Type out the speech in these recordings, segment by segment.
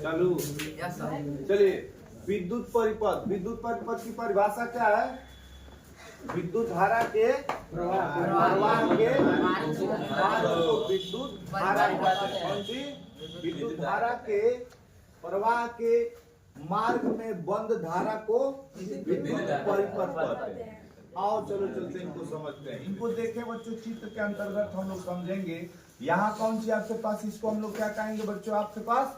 चालू। चलिए, विद्युत परिपथ। विद्युत परिपथ की परिभाषा क्या है? विद्युत धारा के प्रवाह के मार्ग को विद्युत धारा कहते हैं। कौन सी? विद्युत धारा के प्रवाह के मार्ग में बंद धारा को विद्युत परिपथ कहते हैं। आओ चलो चलते इनको समझते हैं। इनको देखें बच्चों, चित्र के अंतर्गत हम लोग समझेंगे। यहाँ कौन सी आपके पास, इसको हम लोग क्या कहेंगे बच्चों? आपके पास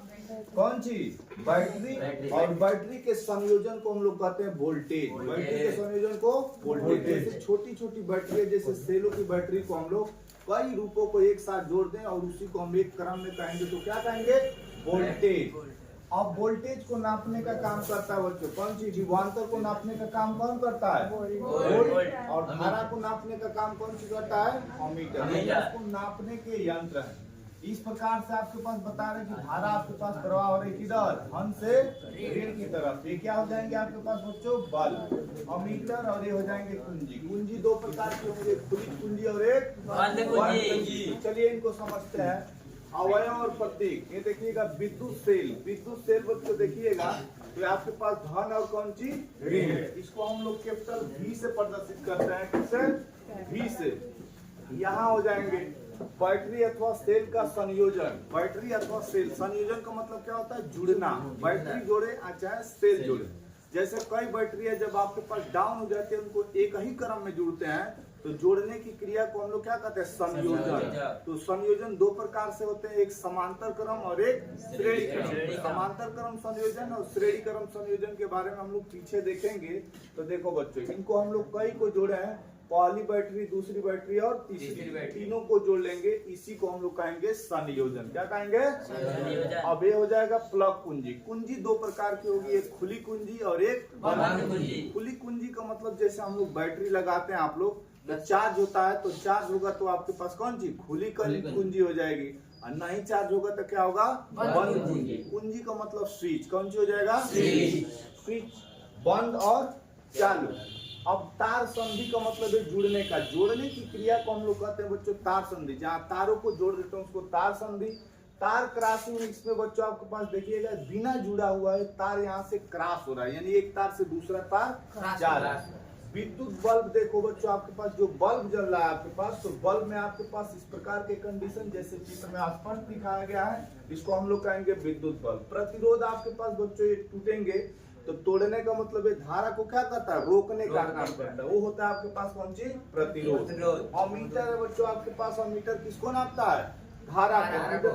कौन सी? बैटरी। और बैटरी के संयोजन को हम लोग कहते हैं वोल्टेज। बैटरी के संयोजन को वोल्टेज। जैसे छोटी छोटी बैटरी, जैसे सेलों की बैटरी को हम लोग कई रूपों को एक साथ जोड़ दें और उसी को हम एक क्रम में कहेंगे तो क्या कहेंगे? वोल्टेज। अब वोल्टेज को नापने का काम करता है बच्चों कौन सी? विभवांतर को नापने का काम कौन करता है? वोल्ट। और धारा को नापने का काम कौन सी करता है? अमीटर। इसको नापने के यंत्र है। इस प्रकार से आपके पास बता रहे कि धारा आपके पास प्रवाह हो रही किधर? धन से ऋण की तरफ। ये क्या हो जाएंगे आपके पास बच्चों? बल्ब, अमीटर, और ये हो जाएंगे कुंजी। कुंजी दो प्रकार की होंगे, खुली कुंजी और एक बंद कुंजी। चलिए इनको समझते हैं। अवयव और प्रतीक। ये देखिएगा विद्युत सेल। विद्युत सेल बच्चों देखिएगा तो आपके पास धन और कौन सी? ऋण। इसको हम लोग कैपिटल V से प्रदर्शित करते हैं। किससे? V से। यहाँ हो जाएंगे बैटरी अथवा सेल का संयोजन। बैटरी अथवा सेल, संयोजन का मतलब क्या होता है? जुड़ना। बैटरी जोड़े चाहे सेल जोड़े। जैसे कई बैटरी है जब आपके पास डाउन हो जाती है, उनको एक ही क्रम में जुड़ते हैं तो जोड़ने की क्रिया को हम लोग क्या कहते हैं? संयोजन। तो संयोजन दो प्रकार से होते हैं, एक समांतर क्रम और एक श्रेणी क्रम। समांतर क्रम संयोजन और श्रेणी क्रम संयोजन के बारे में हम लोग पीछे देखेंगे। तो देखो बच्चों, इनको हम लोग कई को जोड़े हैं, पहली बैटरी, दूसरी बैटरी और तीसरी बैटरी, तीनों को जोड़ लेंगे। इसी को हम लोग कहेंगे संयोजन। क्या कहेंगे? अब ये हो जाएगा प्लग कुंजी। कुंजी दो प्रकार की होगी, एक खुली कुंजी और एक बंद कुंजी। खुली कुंजी का मतलब जैसे हम लोग बैटरी लगाते हैं, आप लोग चार्ज होता है तो चार्ज होगा तो आपके पास कौन सी? खुली कुंजी हो जाएगी। और नहीं चार्ज होगा तो क्या होगा? बंद कुंजी। कुंजी का मतलब स्विच। कौन सी हो जाएगा? स्विच। बंद और चालू। अब तार संधि का मतलब है जुड़ने का। जोड़ने की क्रिया को हम लोग कहते हैं बच्चों तार संधि। जहाँ तारों को जोड़ देते हैं उसको तार संधि। तार क्रॉसिंग, इसमें बच्चों आपके पास देखिएगा बिना जुड़ा हुआ है, तार यहाँ से क्रॉस हो रहा है, यानी एक तार से दूसरा तार जा रहा है। विद्युत बल्ब देखो बच्चों, आपके पास जो बल्ब जल रहा है आपके पास, तो बल्ब में आपके पास इस प्रकार के कंडीशन जैसे चित्र में स्पष्ट दिखाया गया है, इसको हम लोग कहेंगे विद्युत बल्ब। प्रतिरोध आपके पास बच्चों ये टूटेंगे तो तोड़ने का मतलब है धारा को क्या करता है? रोकने का काम करता है। वो होता है आपके पास कौन सी? प्रतिरोध। अमीटर है बच्चों आपके पास। अमीटर किसको नापता है? धारा को।